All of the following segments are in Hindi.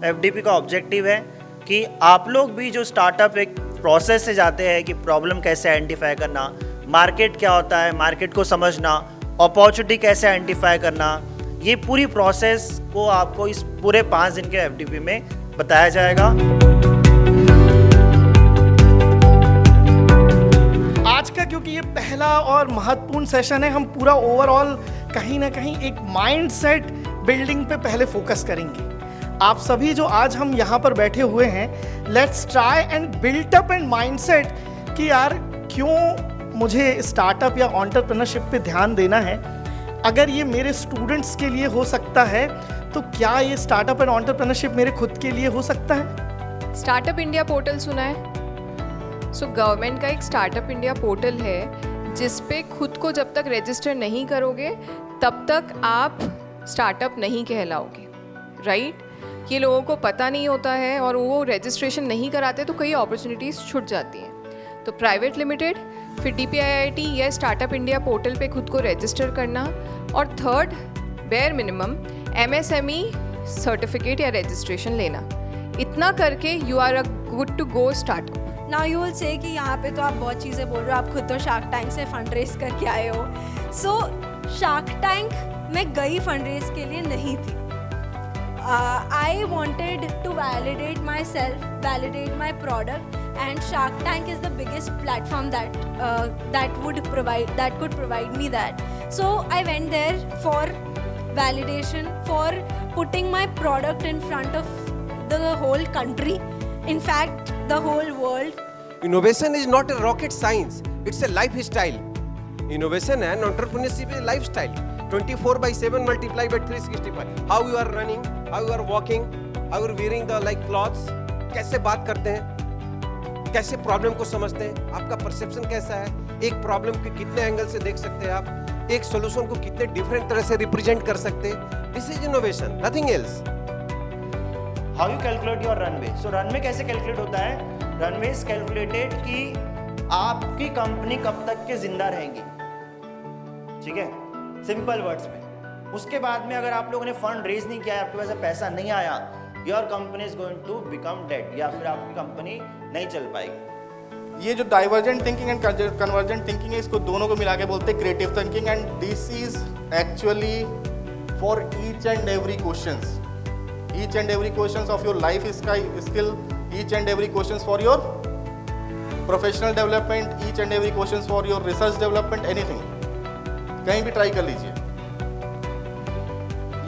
एफडीपी का ऑब्जेक्टिव है कि आप लोग भी जो स्टार्टअप एक प्रोसेस से जाते हैं कि प्रॉब्लम कैसे आइडेंटिफाई करना, मार्केट क्या होता है, मार्केट को समझना, अपॉर्चुनिटी कैसे आइडेंटिफाई करना, ये पूरी प्रोसेस को आपको इस पूरे 5 दिन के एफडीपी में बताया जाएगा। आज का क्योंकि ये पहला और महत्वपूर्ण सेशन है, हम पूरा ओवरऑल कहीं ना कहीं एक माइंडसेट बिल्डिंग पे पहले फोकस करेंगे। आप सभी जो आज हम यहाँ पर बैठे हुए हैं, let's try and built up and mindset कि यार क्यों मुझे स्टार्टअप या एंटरप्रेन्योरशिप पे ध्यान देना है। अगर ये मेरे स्टूडेंट्स के लिए हो सकता है तो क्या ये स्टार्टअप एंड एंटरप्रेन्योरशिप मेरे खुद के लिए हो सकता है? स्टार्टअप इंडिया पोर्टल सुना है? गवर्नमेंट का एक स्टार्टअप इंडिया पोर्टल है जिस पे खुद को जब तक रजिस्टर नहीं करोगे तब तक आप स्टार्टअप नहीं कहलाओगे, राइट? ये लोगों को पता नहीं होता है और वो रजिस्ट्रेशन नहीं कराते तो कई अपॉर्चुनिटीज़ छूट जाती हैं। तो प्राइवेट लिमिटेड, फिर DPIIT या स्टार्टअप इंडिया पोर्टल पे खुद को रजिस्टर करना, और third bare minimum MSME certificate या रजिस्ट्रेशन लेना। इतना करके you are a good to go startup. Now you will say कि यहाँ पे तो आप बहुत चीज़ें बोल रहे हो, आप खुद तो शार्क टैंक से फंड रेज करके आए हो। सो शार्क टैंक में गई फंड रेज के लिए नहीं थी। I wanted to validate myself, validate my product, and Shark Tank is the biggest platform that could provide me that. So I went there for validation, for putting my product in front of the whole country, in fact the whole world. Innovation is not a rocket science, it's a lifestyle. Innovation and entrepreneurship is a lifestyle. 24/7 multiplied by 365. How you are running, how you are walking, how you are wearing the like clothes, कैसे बात करते हैं, कैसे प्रॉब्लम को समझते हैं, आपका परसेप्शन कैसा है, एक प्रॉब्लम के कितने एंगल से देख सकते हैं आप, एक सॉल्यूशन को कितने डिफरेंट तरह से रिप्रेजेंट कर सकते हैं। This is innovation, nothing else. How you calculate your runway? So runway कैसे कैलकुलेट होता है? रनवे इज कैलकुलेटेड कि आपकी कंपनी कब तक के जिंदा रहेंगी, ठीक है, सिंपल वर्ड्स में। उसके बाद में अगर आप लोगों ने फंड रेज नहीं किया है, आपके पास पैसा नहीं आया, your company is going to become dead, या फिर आपकी कंपनी नहीं चल पाएगी। ये जो divergent thinking and convergent thinking है, इसको दोनों को मिला के बोलते हैं creative thinking, and this is actually for each and every questions, each and every questions of your life skill, each and every questions for your professional development, each and every questions for your research development, anything, कहीं भी ट्राई कर लीजिए।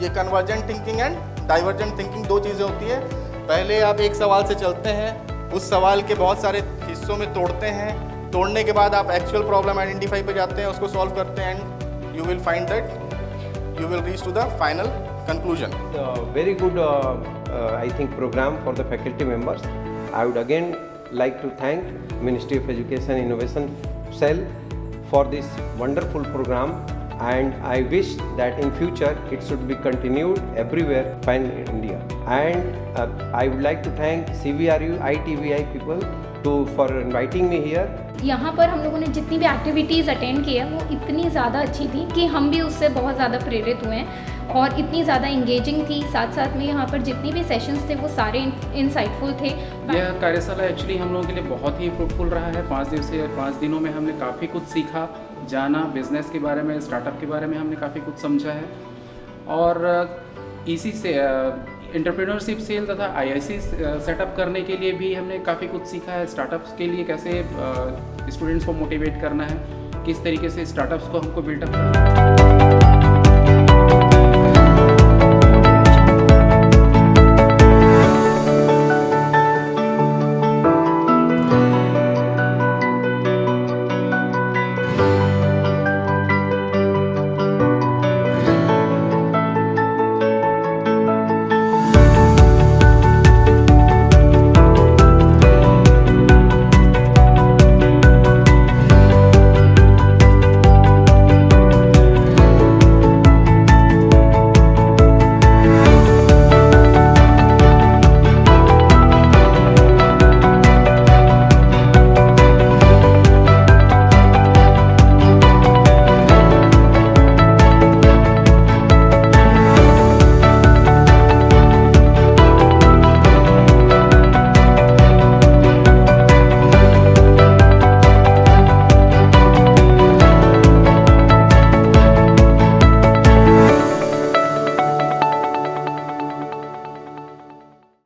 ये convergent thinking and divergent thinking दो चीज़ें होती है। पहले आप एक सवाल से चलते हैं, उस सवाल के बहुत सारे हिस्सों में तोड़ते हैं, तोड़ने के बाद आप एक्चुअल प्रॉब्लम आइडेंटिफाई पे जाते हैं, उसको सॉल्व करते हैं, and you will find that you will reach to the final conclusion. Very good I think program for the faculty members. I would again like to thank Ministry of Education Innovation Cell for this wonderful program, and I wish that in future it should be continued everywhere in India. And I would like to thank CVRU ITVI people for inviting me here. यहाँ पर हम लोगों ने जितनी भी एक्टिविटीज़ अटेंड की है वो इतनी ज़्यादा अच्छी थी कि हम भी उससे बहुत ज़्यादा प्रेरित हुए हैं, और इतनी ज़्यादा इंगेजिंग थी। साथ साथ में यहाँ पर जितनी भी सेशंस थे वो सारे इंसाइटफुल थे। यह कार्यशाला एक्चुअली हम लोगों के लिए बहुत ही फ्रूटफुल रहा है। 5 दिवसीय 5 दिनों में हमने काफ़ी कुछ सीखा, जाना, बिजनेस के बारे में, स्टार्टअप के बारे में हमने काफ़ी कुछ समझा है, और इसी से एंटरप्रेन्योरशिप सेल तथा IIC सेटअप करने के लिए भी हमने काफ़ी कुछ सीखा है। स्टार्टअप्स के लिए कैसे स्टूडेंट्स को मोटिवेट करना है, किस तरीके से स्टार्टअप्स को हमको बिल्डअप करना है।